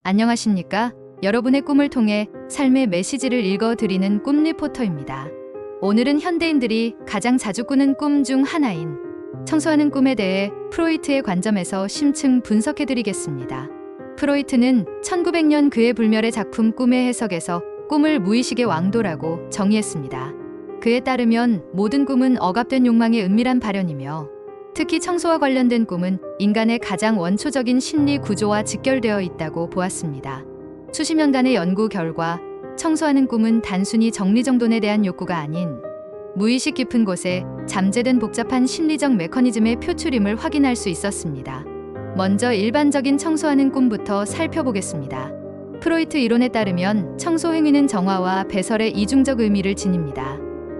안녕하십니까? 여러분의 꿈을 통해 삶의 메시지를 읽어드리는 꿈 리포터입니다. 오늘은 현대인들이 가장 자주 꾸는 꿈 중 하나인 청소하는 꿈에 대해 프로이트의 관점에서 심층 분석해드리겠습니다. 프로이트는 1900년 그의 불멸의 작품 꿈의 해석에서 꿈을 무의식의 왕도라고 정의했습니다. 그에 따르면 모든 꿈은 억압된 욕망의 은밀한 발현이며 특히 청소와 관련된 꿈은 인간의 가장 원초적인 심리 구조와 직결되어 있다고 보았습니다. 수십 년간의 연구 결과 청소하는 꿈은 단순히 정리정돈에 대한 욕구가 아닌 무의식 깊은 곳에 잠재된 복잡한 심리적 메커니즘의 표출임을 확인할 수 있었습니다. 먼저 일반적인 청소하는 꿈부터 살펴보겠습니다. 프로이트 이론에 따르면 청소 행위는 정화와 배설의 이중적 의미를 지닙니다.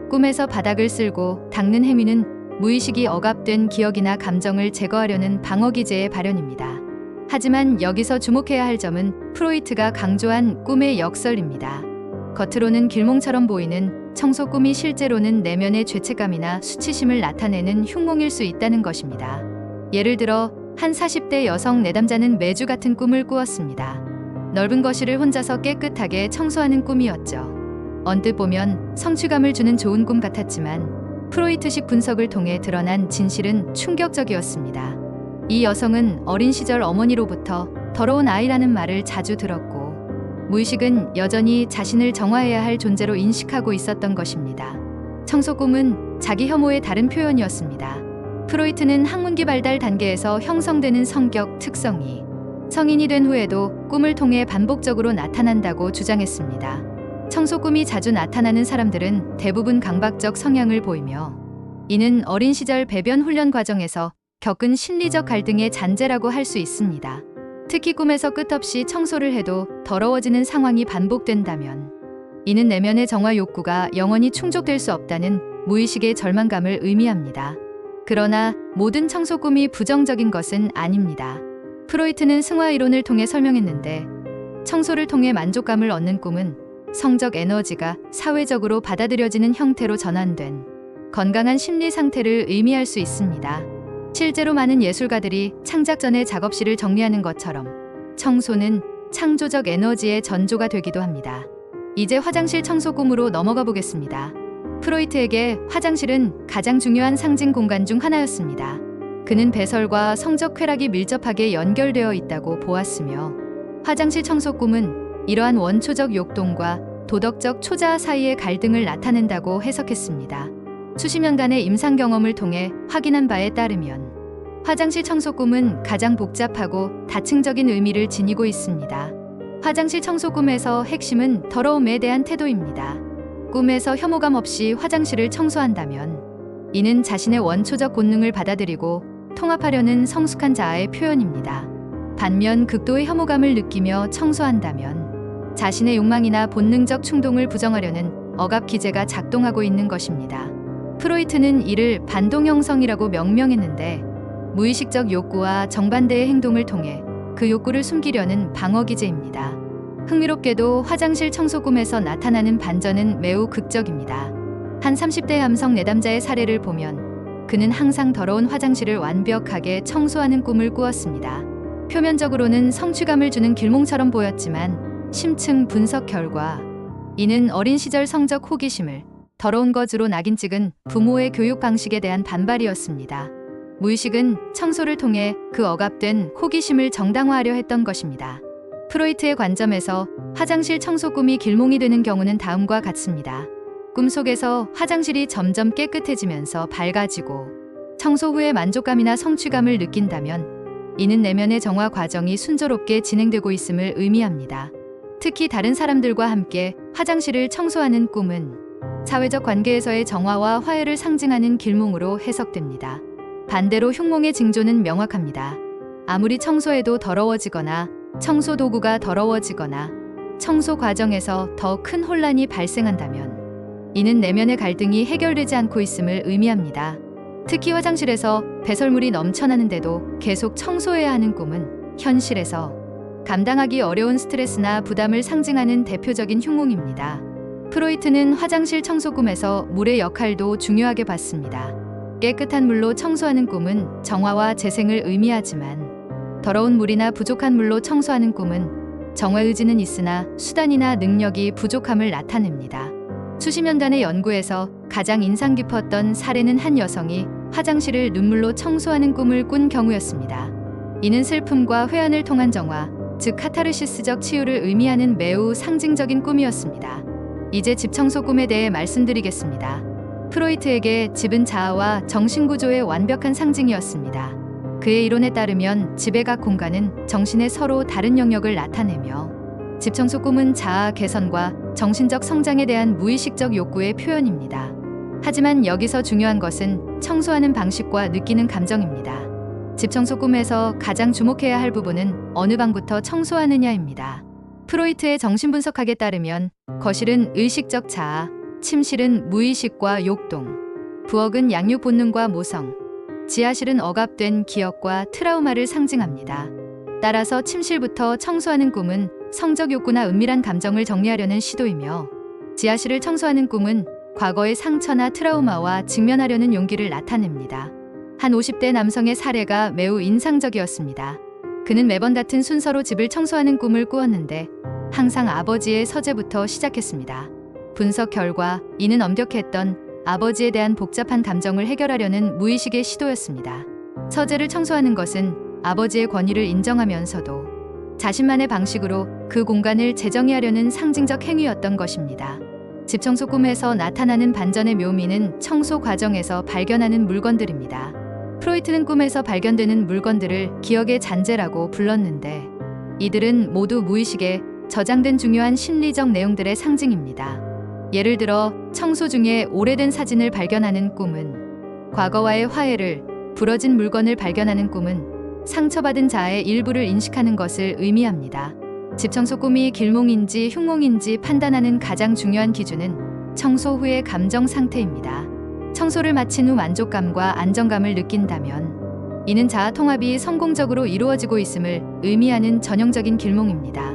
꿈에서 바닥을 쓸고 닦는 행위는 무의식이 억압된 기억이나 감정을 제거하려는 방어기제의 발현입니다. 하지만 여기서 주목해야 할 점은 프로이트가 강조한 꿈의 역설입니다. 겉으로는 길몽처럼 보이는 청소 꿈이 실제로는 내면의 죄책감이나 수치심을 나타내는 흉몽일 수 있다는 것입니다. 예를 들어 한 40대 여성 내담자는 매주 같은 꿈을 꾸었습니다. 넓은 거실을 혼자서 깨끗하게 청소하는 꿈이었죠. 언뜻 보면 성취감을 주는 좋은 꿈 같았지만 프로이트식 분석을 통해 드러난 진실은 충격적이었습니다. 이 여성은 어린 시절 어머니로부터 더러운 아이라는 말을 자주 들었고 무의식은 여전히 자신을 정화해야 할 존재로 인식하고 있었던 것입니다. 청소 꿈은 자기 혐오의 다른 표현이었습니다. 프로이트는 학문기 발달 단계에서 형성되는 성격 특성이 성인이 된 후에도 꿈을 통해 반복적으로 나타난다고 주장했습니다. 청소 꿈이 자주 나타나는 사람들은 대부분 강박적 성향을 보이며 이는 어린 시절 배변 훈련 과정에서 겪은 심리적 갈등의 잔재라고 할 수 있습니다. 특히 꿈에서 끝없이 청소를 해도 더러워지는 상황이 반복된다면 이는 내면의 정화 욕구가 영원히 충족될 수 없다는 무의식의 절망감을 의미합니다. 그러나 모든 청소 꿈이 부정적인 것은 아닙니다. 프로이트는 승화 이론을 통해 설명했는데 청소를 통해 만족감을 얻는 꿈은 성적 에너지가 사회적으로 받아들여지는 형태로 전환된 건강한 심리 상태를 의미할 수 있습니다. 실제로 많은 예술가들이 창작 전에 작업실을 정리하는 것처럼 청소는 창조적 에너지의 전조가 되기도 합니다. 이제 화장실 청소 꿈으로 넘어가 보겠습니다. 프로이트에게 화장실은 가장 중요한 상징 공간 중 하나였습니다. 그는 배설과 성적 쾌락이 밀접하게 연결되어 있다고 보았으며 화장실 청소 꿈은 이러한 원초적 욕동과 도덕적 초자아 사이의 갈등을 나타낸다고 해석했습니다. 수십 년간의 임상 경험을 통해 확인한 바에 따르면 화장실 청소 꿈은 가장 복잡하고 다층적인 의미를 지니고 있습니다. 화장실 청소 꿈에서 핵심은 더러움에 대한 태도입니다. 꿈에서 혐오감 없이 화장실을 청소한다면 이는 자신의 원초적 본능을 받아들이고 통합하려는 성숙한 자아의 표현입니다. 반면 극도의 혐오감을 느끼며 청소한다면 자신의 욕망이나 본능적 충동을 부정하려는 억압 기제가 작동하고 있는 것입니다. 프로이트는 이를 반동 형성이라고 명명했는데 무의식적 욕구와 정반대의 행동을 통해 그 욕구를 숨기려는 방어 기제입니다. 흥미롭게도 화장실 청소 꿈에서 나타나는 반전은 매우 극적입니다. 한 30대 남성 내담자의 사례를 보면 그는 항상 더러운 화장실을 완벽하게 청소하는 꿈을 꾸었습니다. 표면적으로는 성취감을 주는 길몽처럼 보였지만 심층 분석 결과 이는 어린 시절 성적 호기심을 더러운 것으로 낙인 찍은 부모의 교육 방식에 대한 반발이었습니다. 무의식은 청소를 통해 그 억압된 호기심을 정당화하려 했던 것입니다. 프로이트의 관점에서 화장실 청소 꿈이 길몽이 되는 경우는 다음과 같습니다. 꿈속에서 화장실이 점점 깨끗해지면서 밝아지고 청소 후에 만족감이나 성취감을 느낀다면 이는 내면의 정화 과정이 순조롭게 진행되고 있음을 의미합니다. 특히 다른 사람들과 함께 화장실을 청소하는 꿈은 사회적 관계에서의 정화와 화해를 상징하는 길몽으로 해석됩니다. 반대로 흉몽의 징조는 명확합니다. 아무리 청소해도 더러워지거나 청소 도구가 더러워지거나 청소 과정에서 더 큰 혼란이 발생한다면 이는 내면의 갈등이 해결되지 않고 있음을 의미합니다. 특히 화장실에서 배설물이 넘쳐나는데도 계속 청소해야 하는 꿈은 현실에서 감당하기 어려운 스트레스나 부담을 상징하는 대표적인 흉몽입니다. 프로이트는 화장실 청소 꿈에서 물의 역할도 중요하게 봤습니다. 깨끗한 물로 청소하는 꿈은 정화와 재생을 의미하지만 더러운 물이나 부족한 물로 청소하는 꿈은 정화 의지는 있으나 수단이나 능력이 부족함을 나타냅니다. 수십 년간의 연구에서 가장 인상 깊었던 사례는 한 여성이 화장실을 눈물로 청소하는 꿈을 꾼 경우였습니다. 이는 슬픔과 회한을 통한 정화, 즉 카타르시스적 치유를 의미하는 매우 상징적인 꿈이었습니다. 이제 집 청소 꿈에 대해 말씀드리겠습니다. 프로이트에게 집은 자아와 정신구조의 완벽한 상징이었습니다. 그의 이론에 따르면 집의 각 공간은 정신의 서로 다른 영역을 나타내며 집 청소 꿈은 자아 개선과 정신적 성장에 대한 무의식적 욕구의 표현입니다. 하지만 여기서 중요한 것은 청소하는 방식과 느끼는 감정입니다. 집 청소 꿈에서 가장 주목해야 할 부분은 어느 방부터 청소하느냐입니다. 프로이트의 정신분석학에 따르면 거실은 의식적 자아, 침실은 무의식과 욕동, 부엌은 양육 본능과 모성, 지하실은 억압된 기억과 트라우마를 상징합니다. 따라서 침실부터 청소하는 꿈은 성적 욕구나 은밀한 감정을 정리하려는 시도이며, 지하실을 청소하는 꿈은 과거의 상처나 트라우마와 직면하려는 용기를 나타냅니다. 한 50대 남성의 사례가 매우 인상적이었습니다. 그는 매번 같은 순서로 집을 청소하는 꿈을 꾸었는데 항상 아버지의 서재부터 시작했습니다. 분석 결과 이는 엄격했던 아버지에 대한 복잡한 감정을 해결하려는 무의식의 시도였습니다. 서재를 청소하는 것은 아버지의 권위를 인정하면서도 자신만의 방식으로 그 공간을 재정의하려는 상징적 행위였던 것입니다. 집 청소 꿈에서 나타나는 반전의 묘미는 청소 과정에서 발견하는 물건들입니다. 프로이트는 꿈에서 발견되는 물건들을 기억의 잔재라고 불렀는데, 이들은 모두 무의식에 저장된 중요한 심리적 내용들의 상징입니다. 예를 들어 청소 중에 오래된 사진을 발견하는 꿈은 과거와의 화해를, 부러진 물건을 발견하는 꿈은 상처받은 자아의 일부를 인식하는 것을 의미합니다. 집 청소 꿈이 길몽인지 흉몽인지 판단하는 가장 중요한 기준은 청소 후의 감정 상태입니다. 청소를 마친 후 만족감과 안정감을 느낀다면 이는 자아 통합이 성공적으로 이루어지고 있음을 의미하는 전형적인 길몽입니다.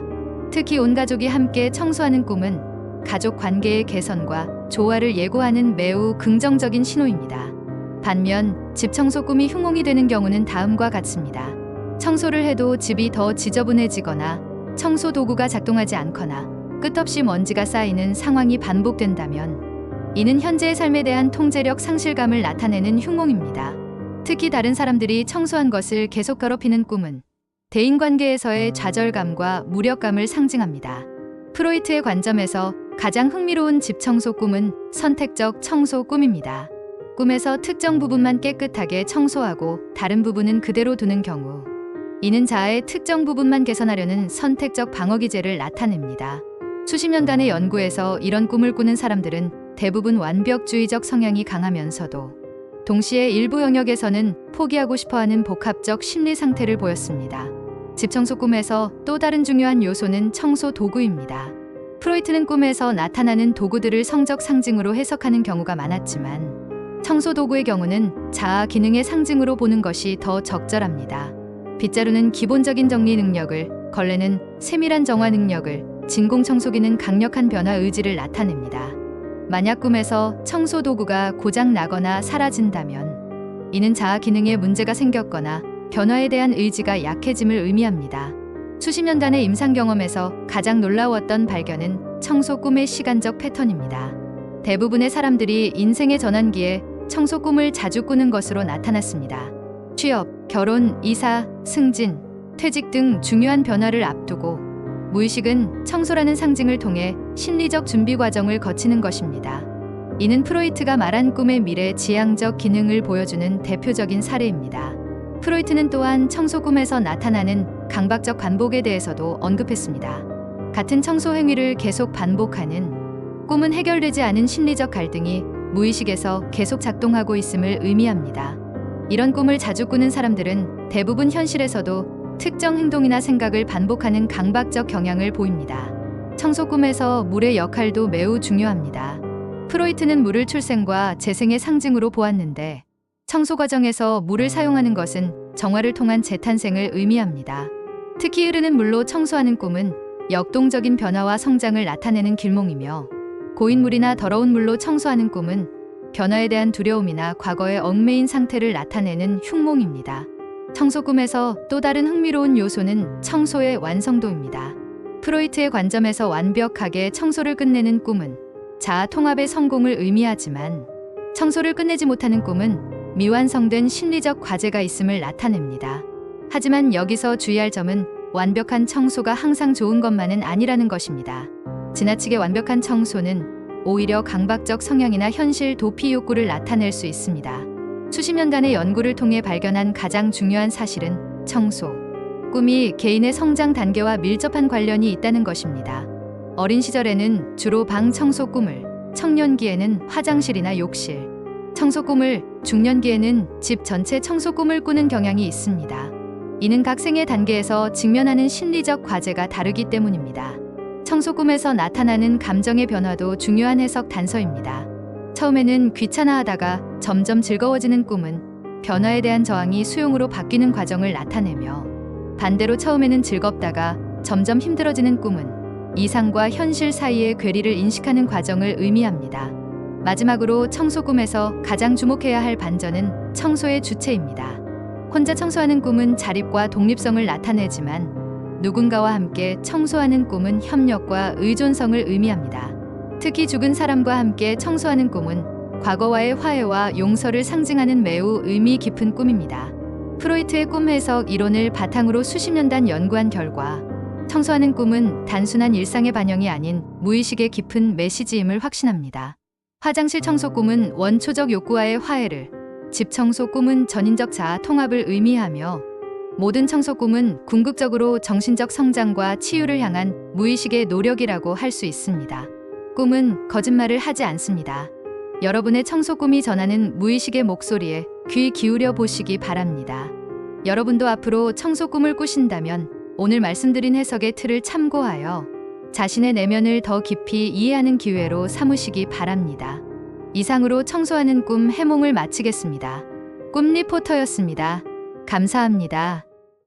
특히 온 가족이 함께 청소하는 꿈은 가족 관계의 개선과 조화를 예고하는 매우 긍정적인 신호입니다. 반면 집 청소 꿈이 흉몽이 되는 경우는 다음과 같습니다. 청소를 해도 집이 더 지저분해지거나 청소 도구가 작동하지 않거나 끝없이 먼지가 쌓이는 상황이 반복된다면 이는 현재의 삶에 대한 통제력 상실감을 나타내는 흉몽입니다. 특히 다른 사람들이 청소한 것을 계속 더럽히는 꿈은 대인관계에서의 좌절감과 무력감을 상징합니다. 프로이트의 관점에서 가장 흥미로운 집 청소 꿈은 선택적 청소 꿈입니다. 꿈에서 특정 부분만 깨끗하게 청소하고 다른 부분은 그대로 두는 경우, 이는 자아의 특정 부분만 개선하려는 선택적 방어 기제를 나타냅니다. 수십 년간의 연구에서 이런 꿈을 꾸는 사람들은 대부분 완벽주의적 성향이 강하면서도 동시에 일부 영역에서는 포기하고 싶어하는 복합적 심리 상태를 보였습니다. 집 청소 꿈에서 또 다른 중요한 요소는 청소 도구입니다. 프로이트는 꿈에서 나타나는 도구들을 성적 상징으로 해석하는 경우가 많았지만 청소 도구의 경우는 자아 기능의 상징으로 보는 것이 더 적절합니다. 빗자루는 기본적인 정리 능력을, 걸레는 세밀한 정화 능력을, 진공청소기는 강력한 변화 의지를 나타냅니다. 만약 꿈에서 청소 도구가 고장 나거나 사라진다면 이는 자아 기능에 문제가 생겼거나 변화에 대한 의지가 약해짐을 의미합니다. 수십 년간의 임상 경험에서 가장 놀라웠던 발견은 청소 꿈의 시간적 패턴입니다. 대부분의 사람들이 인생의 전환기에 청소 꿈을 자주 꾸는 것으로 나타났습니다. 취업, 결혼, 이사, 승진, 퇴직 등 중요한 변화를 앞두고 무의식은 청소라는 상징을 통해 심리적 준비 과정을 거치는 것입니다. 이는 프로이트가 말한 꿈의 미래 지향적 기능을 보여주는 대표적인 사례입니다. 프로이트는 또한 청소 꿈에서 나타나는 강박적 반복에 대해서도 언급했습니다. 같은 청소 행위를 계속 반복하는 꿈은 해결되지 않은 심리적 갈등이 무의식에서 계속 작동하고 있음을 의미합니다. 이런 꿈을 자주 꾸는 사람들은 대부분 현실에서도 특정 행동이나 생각을 반복하는 강박적 경향을 보입니다. 청소 꿈에서 물의 역할도 매우 중요합니다. 프로이트는 물을 출생과 재생의 상징으로 보았는데, 청소 과정에서 물을 사용하는 것은 정화를 통한 재탄생을 의미합니다. 특히 흐르는 물로 청소하는 꿈은 역동적인 변화와 성장을 나타내는 길몽이며, 고인 물이나 더러운 물로 청소하는 꿈은 변화에 대한 두려움이나 과거의 얽매인 상태를 나타내는 흉몽입니다. 청소 꿈에서 또 다른 흥미로운 요소는 청소의 완성도입니다. 프로이트의 관점에서 완벽하게 청소를 끝내는 꿈은 자아 통합의 성공을 의미하지만 청소를 끝내지 못하는 꿈은 미완성된 심리적 과제가 있음을 나타냅니다. 하지만 여기서 주의할 점은 완벽한 청소가 항상 좋은 것만은 아니라는 것입니다. 지나치게 완벽한 청소는 오히려 강박적 성향이나 현실 도피 욕구를 나타낼 수 있습니다. 수십 년간의 연구를 통해 발견한 가장 중요한 사실은 청소, 꿈이 개인의 성장 단계와 밀접한 관련이 있다는 것입니다. 어린 시절에는 주로 방 청소 꿈을, 청년기에는 화장실이나 욕실, 청소 꿈을, 중년기에는 집 전체 청소 꿈을 꾸는 경향이 있습니다. 이는 각 생애 단계에서 직면하는 심리적 과제가 다르기 때문입니다. 청소 꿈에서 나타나는 감정의 변화도 중요한 해석 단서입니다. 처음에는 귀찮아하다가 점점 즐거워지는 꿈은 변화에 대한 저항이 수용으로 바뀌는 과정을 나타내며, 반대로 처음에는 즐겁다가 점점 힘들어지는 꿈은 이상과 현실 사이의 괴리를 인식하는 과정을 의미합니다. 마지막으로 청소 꿈에서 가장 주목해야 할 반전은 청소의 주체입니다. 혼자 청소하는 꿈은 자립과 독립성을 나타내지만 누군가와 함께 청소하는 꿈은 협력과 의존성을 의미합니다. 특히 죽은 사람과 함께 청소하는 꿈은 과거와의 화해와 용서를 상징하는 매우 의미 깊은 꿈입니다. 프로이트의 꿈 해석 이론을 바탕으로 수십 년간 연구한 결과 청소하는 꿈은 단순한 일상의 반영이 아닌 무의식의 깊은 메시지임을 확신합니다. 화장실 청소 꿈은 원초적 욕구와의 화해를, 집 청소 꿈은 전인적 자아 통합을 의미하며 모든 청소 꿈은 궁극적으로 정신적 성장과 치유를 향한 무의식의 노력이라고 할 수 있습니다. 꿈은 거짓말을 하지 않습니다. 여러분의 청소 꿈이 전하는 무의식의 목소리에 귀 기울여 보시기 바랍니다. 여러분도 앞으로 청소 꿈을 꾸신다면 오늘 말씀드린 해석의 틀을 참고하여 자신의 내면을 더 깊이 이해하는 기회로 삼으시기 바랍니다. 이상으로 청소하는 꿈 해몽을 마치겠습니다. 꿈 리포터였습니다. 감사합니다.